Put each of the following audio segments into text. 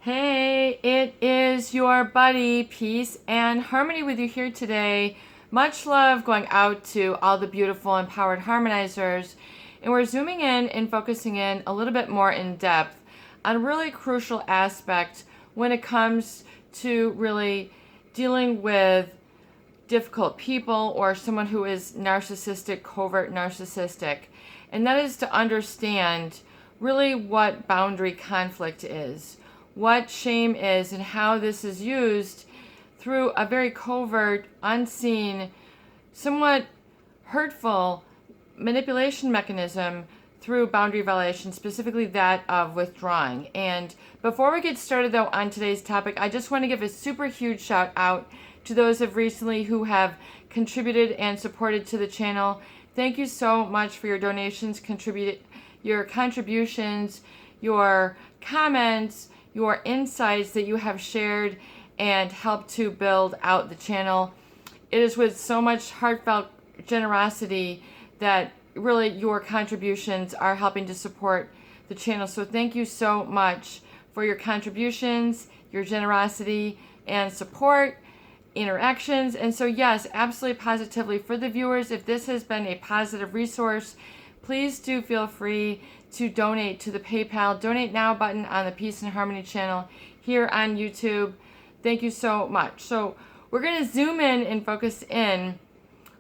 Hey, it is your buddy, Peace and Harmony with you here today. Much love going out to all the beautiful empowered harmonizers. And we're zooming in and focusing in a little bit more in depth on a really crucial aspect when it comes to really dealing with difficult people or someone who is narcissistic, covert narcissistic. And that is to understand really what boundary conflict is, what shame is, and how this is used through a very covert, unseen, somewhat hurtful manipulation mechanism through boundary violation, specifically that of withdrawing. And before we get started though on today's topic, I just want to give a super huge shout out to those of recently who have contributed and supported to the channel. Thank you so much for your donations, your contributions, your comments, your insights that you have shared and helped to build out the channel. It is with so much heartfelt generosity that really your contributions are helping to support the channel. So thank you so much for your contributions, your generosity and support, interactions. And so yes, absolutely positively for the viewers, if this has been a positive resource, please do feel free to donate to the PayPal Donate Now button on the Peace and Harmony channel here on YouTube. Thank you so much. So we're going to zoom in and focus in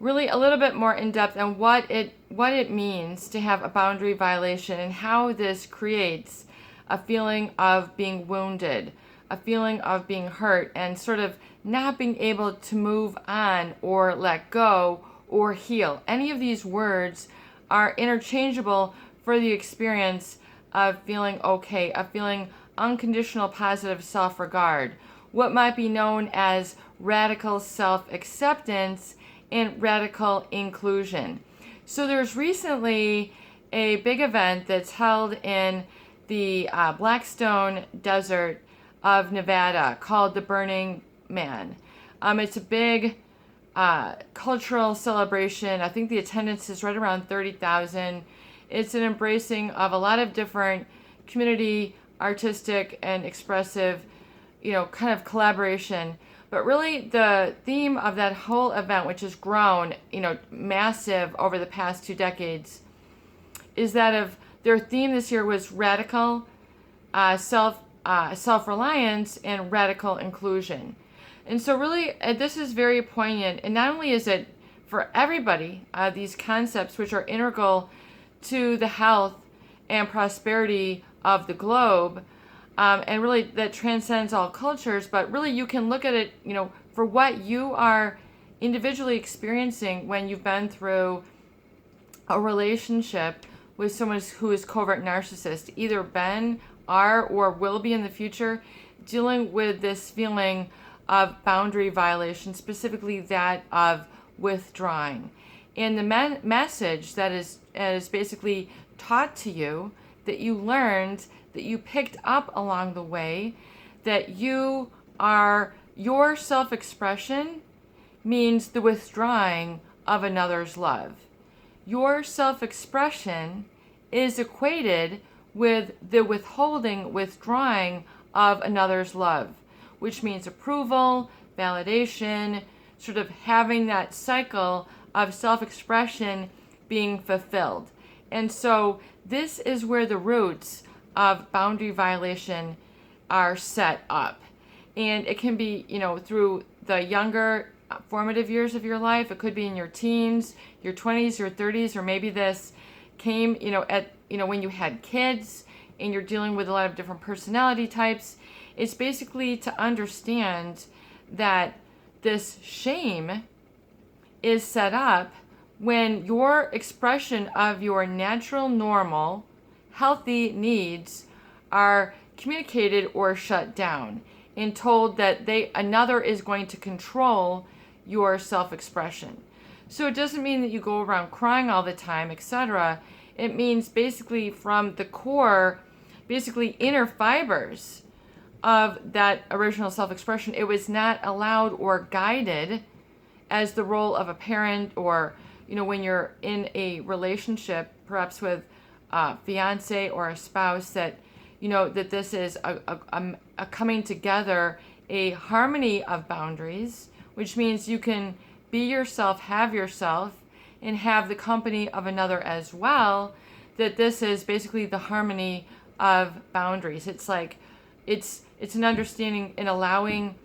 really a little bit more in depth on what it means to have a boundary violation and how this creates a feeling of being wounded, a feeling of being hurt, and sort of not being able to move on or let go or heal. Any of these words are interchangeable for the experience of feeling okay, of feeling unconditional positive self-regard, what might be known as radical self-acceptance and radical inclusion. So there's recently a big event that's held in the Blackstone Desert of Nevada called the Burning Man. It's a big cultural celebration. I think the attendance is right around 30,000. It's an embracing of a lot of different community, artistic, and expressive, kind of collaboration. But really the theme of that whole event, which has grown, massive over the past 2 decades, is that of their theme this year was radical self-reliance and radical inclusion. And so really this is very poignant. And not only is it for everybody, these concepts which are integral to the health and prosperity of the globe, and really that transcends all cultures, but really you can look at it, for what you are individually experiencing when you've been through a relationship with someone who is covert narcissist, either been, are, or will be in the future, dealing with this feeling of boundary violation, specifically that of withdrawing. And the message that is basically taught to you, that you learned, that you picked up along the way, that your self-expression means the withdrawing of another's love. Your self-expression is equated with the withdrawing of another's love, which means approval, validation, sort of having that cycle of self-expression being fulfilled. And so this is where the roots of boundary violation are set up. And it can be, through the younger formative years of your life. It could be in your teens, your 20s, your 30s, or maybe this came, when you had kids and you're dealing with a lot of different personality types. It's basically to understand that this shame is set up when your expression of your natural, normal, healthy needs are communicated or shut down and told that another is going to control your self-expression. So it doesn't mean that you go around crying all the time, etc. It means basically from the core, basically inner fibers of that original self-expression, it was not allowed or guided as the role of a parent, or when you're in a relationship, perhaps with a fiance or a spouse, that that this is a coming together, a harmony of boundaries, which means you can be yourself, have yourself, and have the company of another as well. That this is basically the harmony of boundaries. It's like, it's an understanding and allowing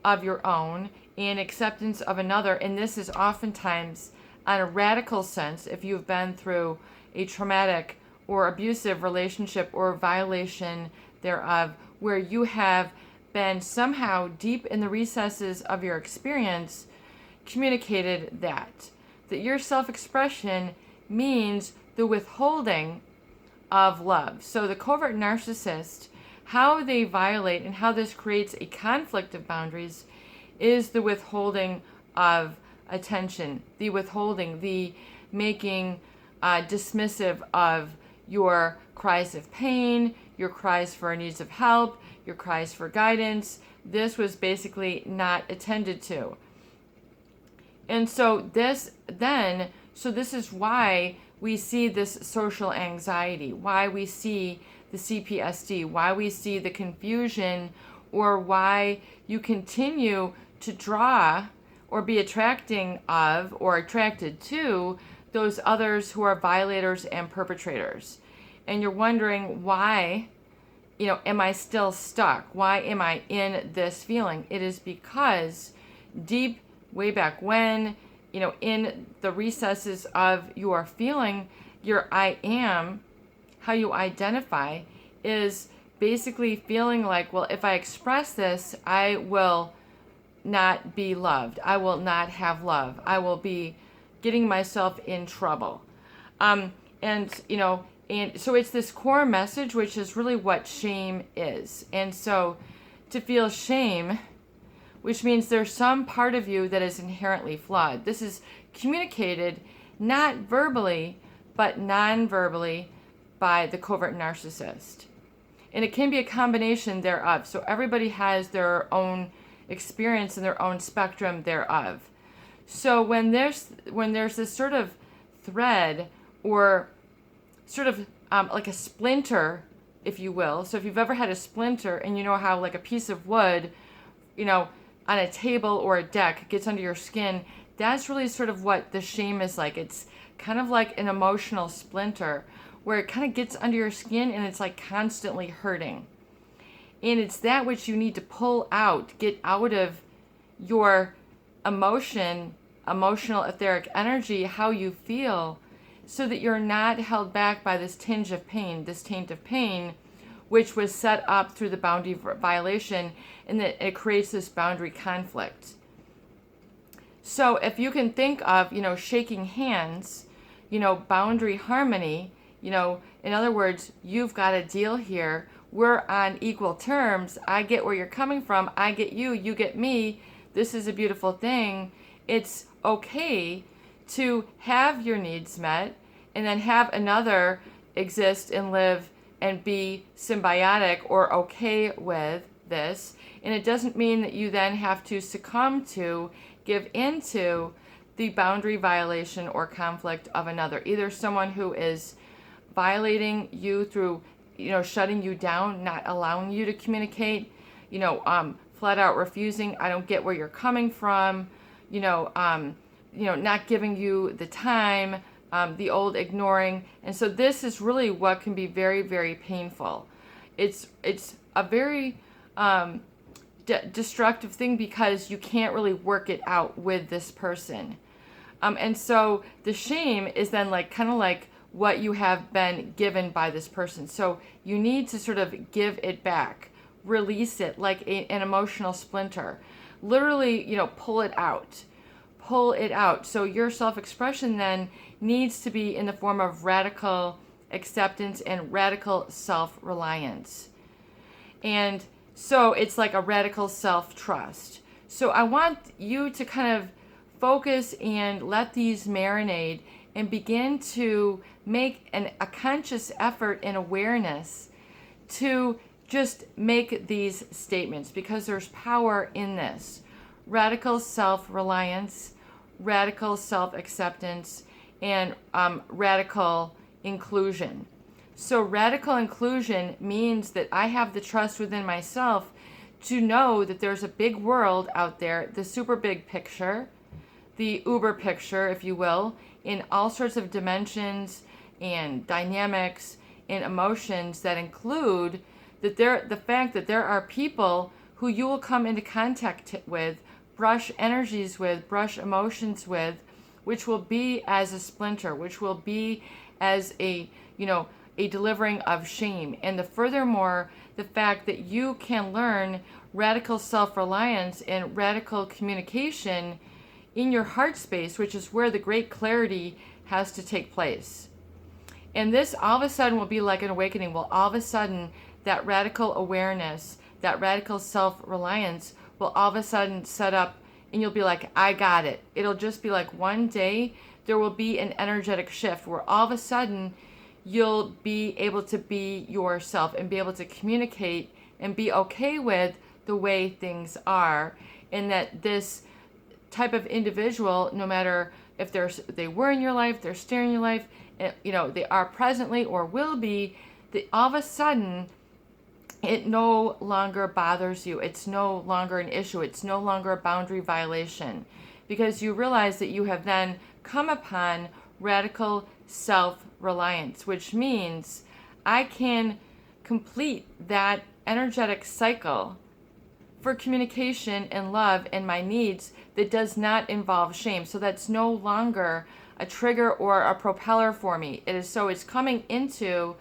of your own and acceptance of another. And this is oftentimes on a radical sense, if you've been through a traumatic or abusive relationship or violation thereof, where you have been somehow deep in the recesses of your experience communicated that your self-expression means the withholding of love. So the covert narcissist, how they violate and how this creates a conflict of boundaries is the withholding of attention, the withholding, the making dismissive of your cries of pain, your cries for needs of help, your cries for guidance. This was basically not attended to. And so this is why we see this social anxiety, why we see the CPSD, why we see the confusion, or why you continue to draw or be attracting of or attracted to those others who are violators and perpetrators. And you're wondering, why, am I still stuck? Why am I in this feeling? It is because deep way back when, in the recesses of your feeling, your I am, how you identify, is basically feeling like, well, if I express this, I will not be loved. I will not have love. I will be getting myself in trouble. And so it's this core message, which is really what shame is. And so to feel shame, which means there's some part of you that is inherently flawed. This is communicated not verbally, but non-verbally by the covert narcissist. And it can be a combination thereof. So everybody has their own experience and their own spectrum thereof. So when there's this sort of thread or sort of like a splinter, if you will. So if you've ever had a splinter and you know how like a piece of wood, on a table or a deck gets under your skin, that's really sort of what the shame is like. It's kind of like an emotional splinter where it kind of gets under your skin and it's like constantly hurting. And it's that which you need to pull out, get out of your emotional etheric energy, how you feel, so that you're not held back by this tinge of pain, this taint of pain, which was set up through the boundary violation, and that it creates this boundary conflict. So if you can think of, shaking hands, boundary harmony, in other words, you've got a deal here. We're on equal terms. I get where you're coming from. I get you. You get me. This is a beautiful thing. It's okay to have your needs met and then have another exist and live and be symbiotic or okay with this. And it doesn't mean that you then have to succumb to, give into the boundary violation or conflict of another. Either someone who is violating you through, shutting you down, not allowing you to communicate, flat out refusing, I don't get where you're coming from, not giving you the time, the old ignoring. And so this is really what can be very, very painful. It's a very destructive thing because you can't really work it out with this person. And so the shame is then kind of like what you have been given by this person. So you need to sort of give it back, release it like an emotional splinter. Literally, pull it out. Pull it out. So your self-expression then needs to be in the form of radical acceptance and radical self-reliance. And so it's like a radical self-trust. So I want you to kind of focus and let these marinate and begin to make a conscious effort and awareness to just make these statements, because there's power in this. Radical self-reliance, radical self-acceptance, and radical inclusion. So radical inclusion means that I have the trust within myself to know that there's a big world out there, the super big picture, the uber picture, if you will, in all sorts of dimensions and dynamics and emotions that include that the fact that there are people who you will come into contact with, brush energies with, brush emotions with, which will be as a splinter, which will be as a, a delivering of shame. And furthermore, the fact that you can learn radical self-reliance and radical communication in your heart space, which is where the great clarity has to take place. And this all of a sudden will be like an awakening. Well, all of a sudden, that radical awareness, that radical self-reliance will all of a sudden set up, and you'll be like, I got it. It'll just be like one day there will be an energetic shift where all of a sudden you'll be able to be yourself and be able to communicate and be okay with the way things are. And that this type of individual, no matter if they were in your life, they're still in your life, they are presently or will be, that all of a sudden it no longer bothers you. It's no longer an issue. It's no longer a boundary violation, because you realize that you have then come upon radical self-reliance, which means I can complete that energetic cycle for communication and love and my needs that does not involve shame. So that's no longer a trigger or a propeller for me. It's coming into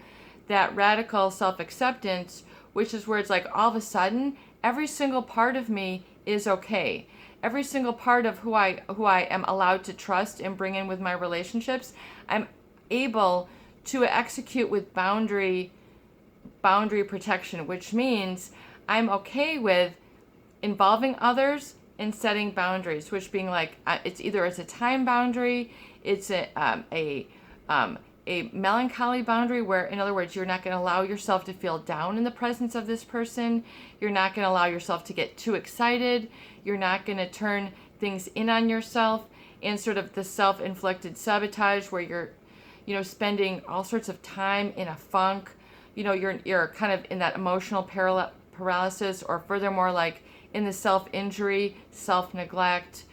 that radical self-acceptance, which is where it's like all of a sudden every single part of me is okay. Every single part of who I am allowed to trust and bring in with my relationships, I'm able to execute with boundary protection, which means I'm okay with involving others and setting boundaries, which being like it's a time boundary, it's a melancholy boundary, where in other words you're not going to allow yourself to feel down in the presence of this person, you're not going to allow yourself to get too excited, you're not going to turn things in on yourself, and sort of the self-inflicted sabotage where you're spending all sorts of time in a funk, you're kind of in that emotional paralysis, or furthermore like in the self-injury, self-neglect,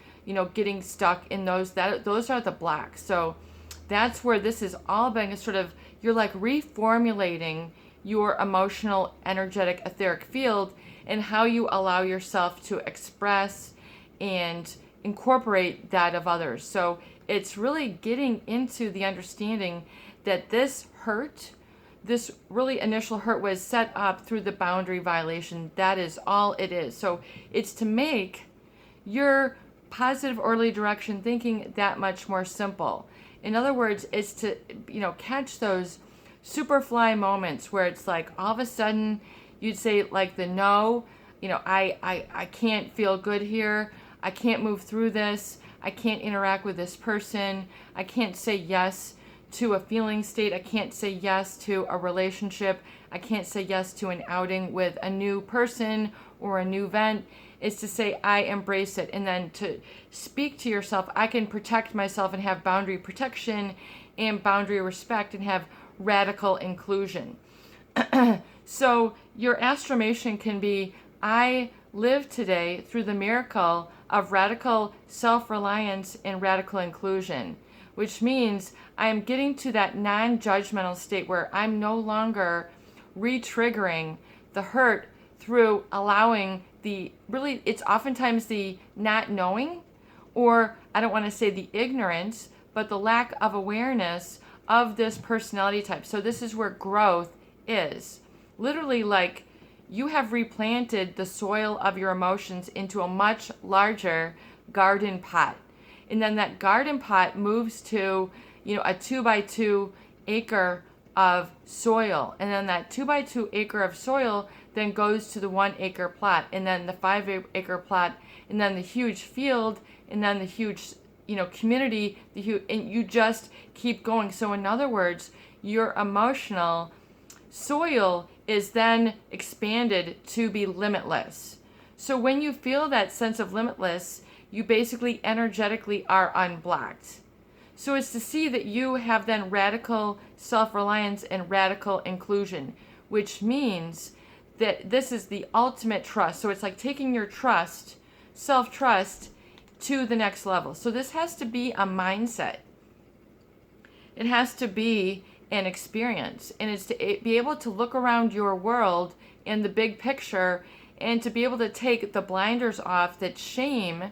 getting stuck in those are the blocks. So that's where this is all about, sort of, you're like reformulating your emotional, energetic, etheric field and how you allow yourself to express and incorporate that of others. So it's really getting into the understanding that this really initial hurt was set up through the boundary violation. That is all it is. So it's to make your positive early direction thinking that much more simple. In other words, it's to, catch those superfly moments where it's like all of a sudden you'd say like the no, I can't feel good here. I can't move through this. I can't interact with this person. I can't say yes to a feeling state. I can't say yes to a relationship. I can't say yes to an outing with a new person or a new event. Is to say I embrace it, and then to speak to yourself, I can protect myself and have boundary protection and boundary respect and have radical inclusion. So your astromation can be, I live today through the miracle of radical self-reliance and radical inclusion, which means I am getting to that non-judgmental state where I'm no longer re-triggering the hurt through allowing it's oftentimes the not knowing, or I don't want to say the ignorance, but the lack of awareness of this personality type. So this is where growth is. Literally, like, you have replanted the soil of your emotions into a much larger garden pot. And then that garden pot moves to, a 2x2 acre of soil. And then that 2x2 acre of soil then goes to the 1 acre plot, and then the 5 acre plot, and then the huge field, and then the huge, community, and you just keep going. So in other words, your emotional soil is then expanded to be limitless. So when you feel that sense of limitless, you basically energetically are unblocked. So it's to see that you have then radical self-reliance and radical inclusion, which means that this is the ultimate trust. So it's like taking your trust, self-trust, to the next level. So this has to be a mindset. It has to be an experience. And it's to be able to look around your world in the big picture and to be able to take the blinders off that shame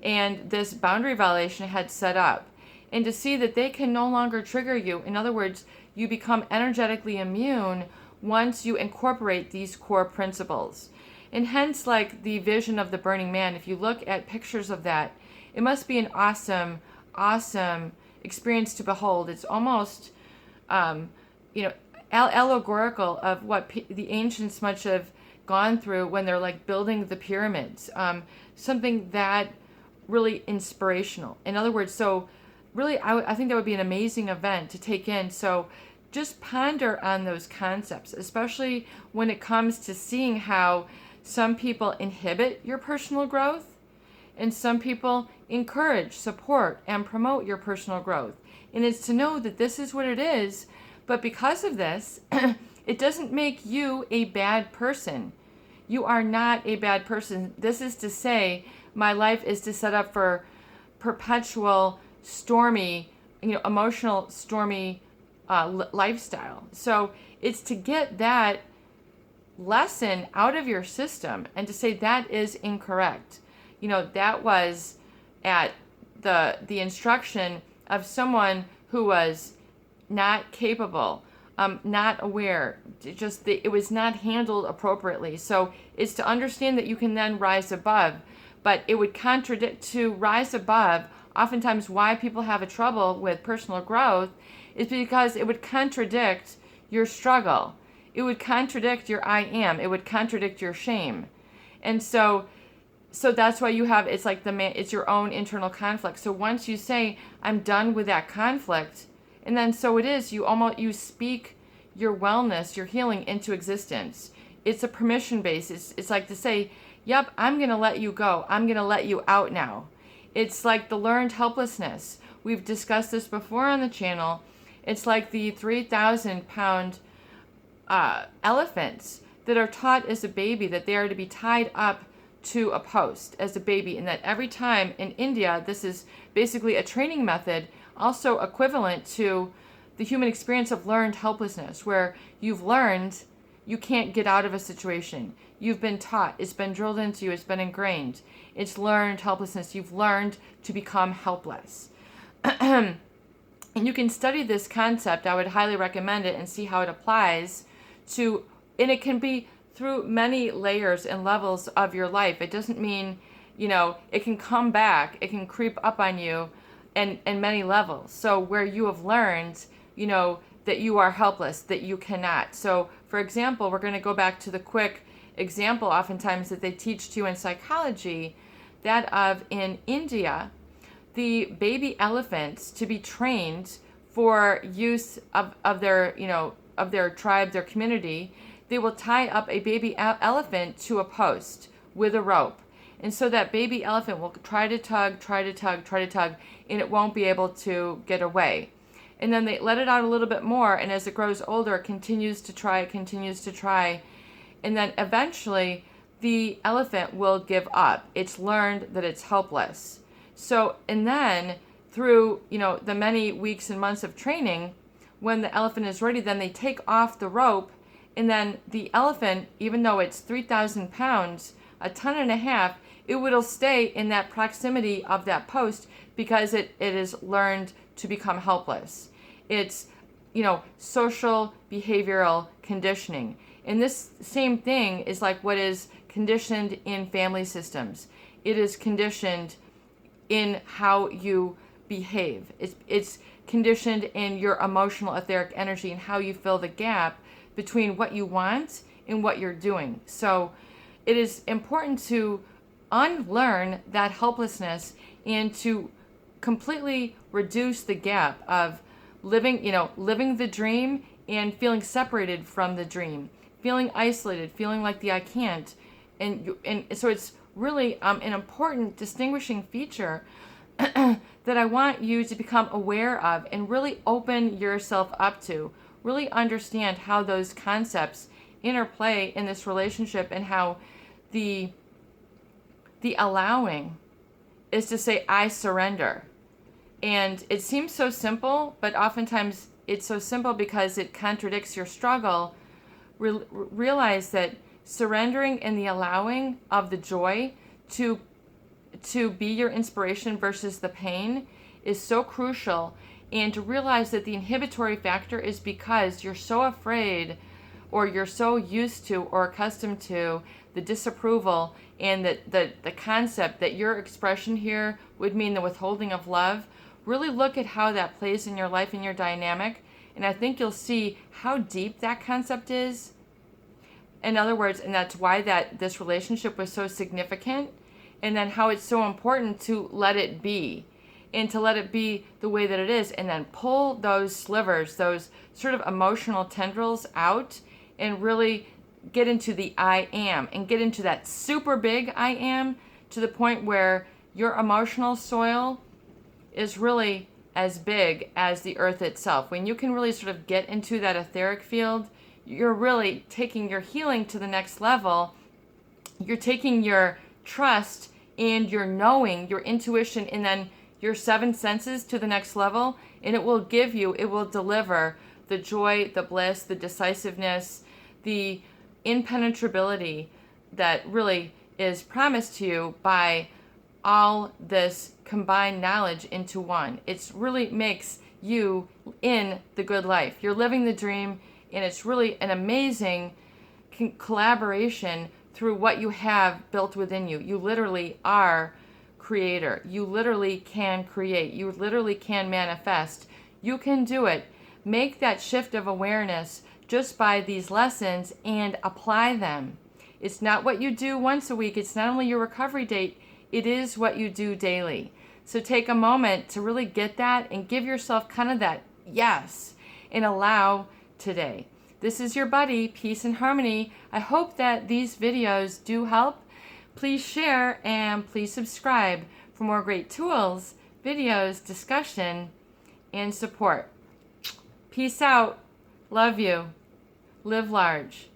and this boundary violation had set up, and to see that they can no longer trigger you. In other words, you become energetically immune once you incorporate these core principles. And hence, like the vision of the Burning Man, if you look at pictures of that, it must be an awesome, awesome experience to behold. It's almost, allegorical of what the ancients must have gone through when they're like building the pyramids. Something that really inspirational. In other words, so really, I think that would be an amazing event to take in. So just ponder on those concepts, especially when it comes to seeing how some people inhibit your personal growth and some people encourage, support, and promote your personal growth. And it's to know that this is what it is, but because of this, it doesn't make you a bad person. You are not a bad person. This is to say, my life is to set up for perpetual, stormy, emotional, stormy lifestyle. So it's to get that lesson out of your system and to say that is incorrect. That was at the instruction of someone who was not capable, not aware, it was not handled appropriately. So it's to understand that you can then rise above, but it would contradict to rise above. Oftentimes why people have a trouble with personal growth is because it would contradict your struggle. It would contradict your I am. It would contradict your shame. And so that's why you have, it's like it's your own internal conflict. So once you say, I'm done with that conflict, and then so it is, you speak your wellness, your healing into existence. It's a permission base. It's like to say, yep, I'm going to let you go. I'm going to let you out now. It's like the learned helplessness. We've discussed this before on the channel. It's like the 3,000-pound elephants that are taught as a baby that they are to be tied up to a post as a baby, and that every time in India, this is basically a training method, also equivalent to the human experience of learned helplessness, where you've learned you can't get out of a situation. You've been taught, it's been drilled into you, it's been ingrained. It's learned helplessness. You've learned to become helpless. And you can study this concept. I would highly recommend it and see how it applies to, and it can be through many layers and levels of your life. It doesn't mean, it can come back, it can creep up on you in many levels. So where you have learned, that you are helpless, that you cannot. So for example, we're going to go back to the quick example oftentimes that they teach to you in psychology, that of in India, the baby elephants to be trained for use of their tribe, their community, they will tie up a baby elephant to a post with a rope. And so that baby elephant will try to tug, and it won't be able to get away. And then they let it out a little bit more, and as it grows older, it continues to try. And then eventually, the elephant will give up. It's learned that it's helpless. So, and then through, the many weeks and months of training, when the elephant is ready, then they take off the rope, and then the elephant, even though it's 3,000 pounds, a ton and a half, it will stay in that proximity of that post because it is learned to become helpless. It's, social behavioral conditioning. And this same thing is like what is conditioned in family systems. It is conditioned in how you behave. It's conditioned in your emotional etheric energy and how you fill the gap between what you want and what you're doing. So it is important to unlearn that helplessness and to completely reduce the gap of living the dream and feeling separated from the dream, feeling isolated, feeling like the I can't. And so it's really an important distinguishing feature that I want you to become aware of and really open yourself up to. Really understand how those concepts interplay in this relationship, and how the allowing is to say, I surrender. And it seems so simple, but oftentimes it's so simple because it contradicts your struggle. Realize that surrendering and the allowing of the joy to be your inspiration versus the pain is so crucial. And to realize that the inhibitory factor is because you're so afraid, or you're so used to or accustomed to the disapproval, and the concept that your expression here would mean the withholding of love. Really look at how that plays in your life and your dynamic, and I think you'll see how deep that concept is. In other words, and that's why this relationship was so significant, and then how it's so important to let it be, and to let it be the way that it is, and then pull those slivers, those sort of emotional tendrils out, and really get into the I am, and get into that super big I am, to the point where your emotional soil is really as big as the earth itself. When you can really sort of get into that etheric field, you're really taking your healing to the next level. You're taking your trust and your knowing, your intuition, and then your 7 senses to the next level, and it will deliver the joy, the bliss, the decisiveness, the impenetrability that really is promised to you by all this combined knowledge into one. It really makes you in the good life. You're living the dream, and it's really an amazing collaboration through what you have built within you. You literally are creator. You literally can create. You literally can manifest. You can do it. Make that shift of awareness just by these lessons and apply them. It's not what you do once a week. It's not only your recovery date. It is what you do daily. So take a moment to really get that and give yourself kind of that yes and allow today. This is your buddy, Peace and Harmony. I hope that these videos do help. Please share and please subscribe for more great tools, videos, discussion, and support. Peace out. Love you. Live large.